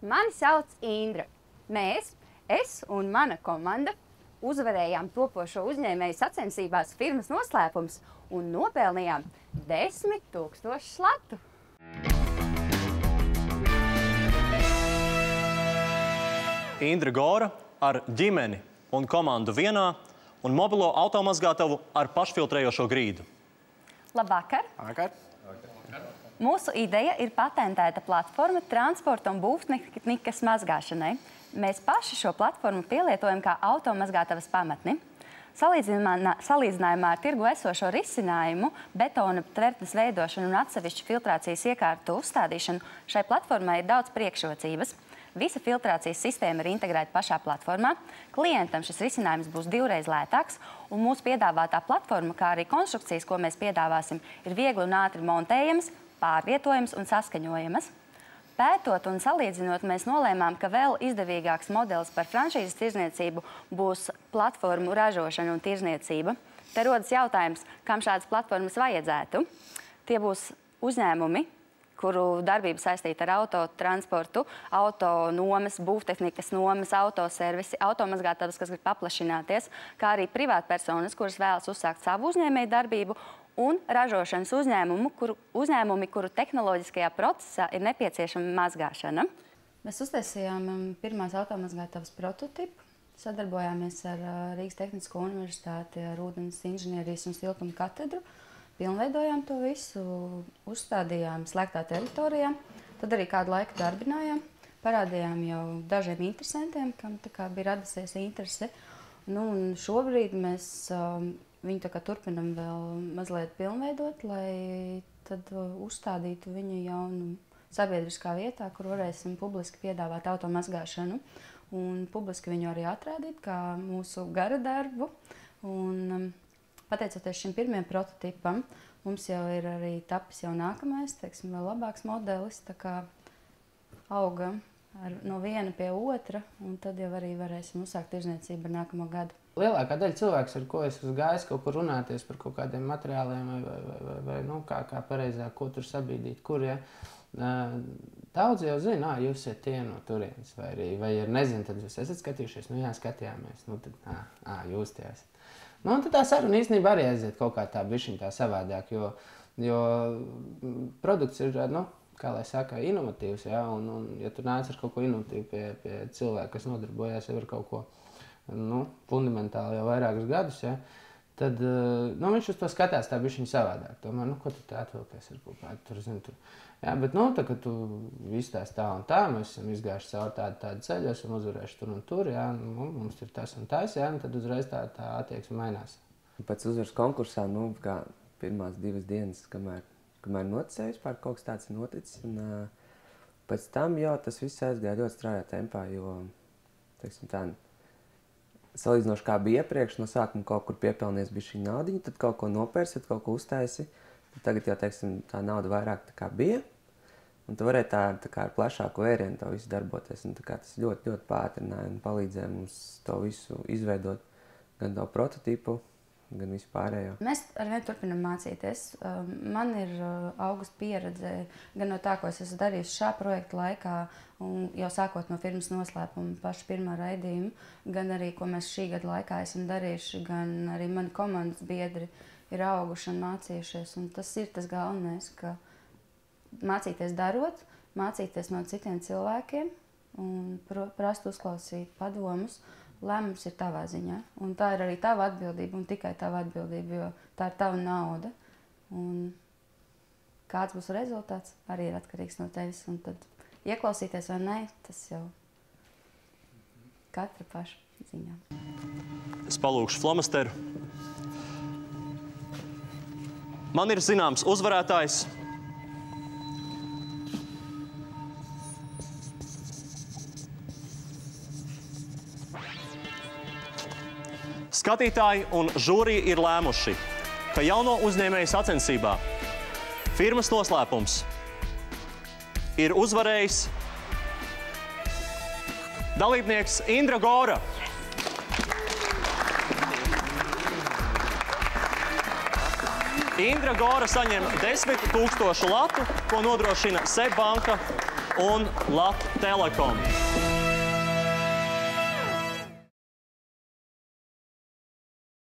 Mani sauc Indra. Mēs, es un mana komanda, uzvarējām topošo uzņēmēju sacensībās firmas noslēpums un nopelnījām 10 000 latu. Indra Gora ar ģimeni un komandu vienā un mobilo automazgātavu ar pašfiltrējošo grīdu. Labvakar! Vakar. Mūsu ideja ir patentēta platforma transporta un būvtehnikas mazgāšanai. Mēs paši šo platformu pielietojam kā automazgātavas pamatni. Salīdzinājumā ar tirgu esošo risinājumu, betona tvertnes veidošanu un atsevišķu filtrācijas iekārtu uzstādīšanu, šai platformai ir daudz priekšrocības. Visa filtrācijas sistēma ir integrēta pašā platformā. Klientam šis risinājums būs 2 reizes lētāks, un mūsu piedāvātā platforma, kā arī konstrukcijas, ko mēs piedāvāsim, ir viegli un ātri montējamas, pārvietojamas un saskaņojamas. Pētot un salīdzinot, mēs nolēmām, ka vēl izdevīgāks modelis par franšīzes tirdzniecību būs platformu ražošana un tirdzniecība. Te rodas jautājums, kam šādas platformas vajadzētu. Tie būs uzņēmumi, kuru darbība saistīta ar autotransportu, autonomas, būvtehnikas nomas, autoservisi, automazgātavas, kas grib paplašināties, kā arī privātpersonas, kuras vēlas uzsākt savu uzņēmēju darbību, un ražošanas uzņēmumi, kuru tehnoloģiskajā procesā ir nepieciešama mazgāšana. Mēs uztaisījām pirmās automazgātavas prototipu, sadarbojāmies ar Rīgas Tehnisko universitāti, ar ūdens inženierijas un siltuma katedru, pilnveidojām to visu, uzstādījām slēgtā teritorijā, tad arī kādu laiku darbinājām, parādījām jau dažiem interesantiem, kam bija radusies interese. Un šobrīd mēs viņu turpinam vēl mazliet pilnveidot, lai tad uzstādītu viņu jaunu sabiedriskā vietā, kur varēsim publiski piedāvāt automazgāšanu un publiski viņu arī atrādīt kā mūsu gara darbu. Un, pateicoties šim pirmajam prototipam, mums jau ir arī tapis jau nākamais, teiksim, vēl labāks modelis, tā kā auga no viena pie otra, un tad jau arī varēsim uzsākt tirdzniecību ar nākamo gadu. Lielākā daļa cilvēks, ar ko es esmu gājis kaut kur runāties par kaut kādiem materiāliem vai kā pareizāk, ko tur sabīdīt, kur, ja. Daudz jau zina, jūs esat tie no turienes, vai ja nezinu, tad jūs esat skatījušies, jā, skatījāmies, tad, jūs tie esat. Un tad tā saruna īstenībā arī aiziet kaut kā tā bišķiņ tā savādāk, jo produkts ir, kā lai saka, inovatīvs, ja, un ja tu nāc ar kaut ko inovatīvu pie cilvēka, kas nodarbojās jau ar kaut ko, fundamentāli jau vairākus gadus, ja, tad, viņš uz to skatās tā bišķiņ savādāk. Tomēr, ko tu tā atvilkies ar kaut kādu tur, zini, tur. Jā, bet, tā, ka tu izstāst tā un tā, mēs esam izgājuši caur tādu ceļu, esam uzvarējuši tur un tur, jā, mums ir tas un tas, jā, un tad uzreiz tā attieksme mainās. Pēc uzvaras konkursā, kā pirmās 2 dienas, kamēr noticēju vispār, kaut kas tāds ir noticis, un pēc tam jau tas viss aizgāja ļoti strājā tempā, jo, teiksim tā, salīdzinoši kā bija iepriekš, no sākuma kaut kur piepelnies bišķiņ naudiņu, tad kaut ko nopērsi, kaut ko uztaisi. Tagad jau, teiksim, tā nauda vairāk tā kā bija, un tu varēji tā kā ar plašāku vērienu to visu darboties. Un tā kā tas ļoti, ļoti pātrināja un palīdzēja mums to visu izveidot, gan to prototipu, gan visu pārējo. Mēs arvien turpinam mācīties. Man ir augusta pieredze gan no tā, ko es esmu darījusi šā projekta laikā, un jau sākot no firmas noslēpuma paša pirmā raidījuma, gan arī, ko mēs šī gada laikā esam darījuši, gan arī mani komandas biedri ir auguši un mācījušies. Un tas ir tas galvenais, ka mācīties darot, mācīties no citiem cilvēkiem un prast uzklausīt padomus. Lēmums ir tavā ziņā. Un tā ir arī tava atbildība un tikai tava atbildība, jo tā ir tava nauda. Un kāds būs rezultāts, arī ir atkarīgs no tevis. Un tad ieklausīties vai nē, tas jau katra paša ziņā. Es palūkšu flomasteru. Man ir zināms uzvarētājs. Skatītāji un žūrija ir lēmuši, ka jauno uzņēmēju sacensībā firmas noslēpums ir uzvarējis dalībnieks Indra Gora. Indra Gora saņem 10 000 latu, ko nodrošina SEB banka un Lat Telekom.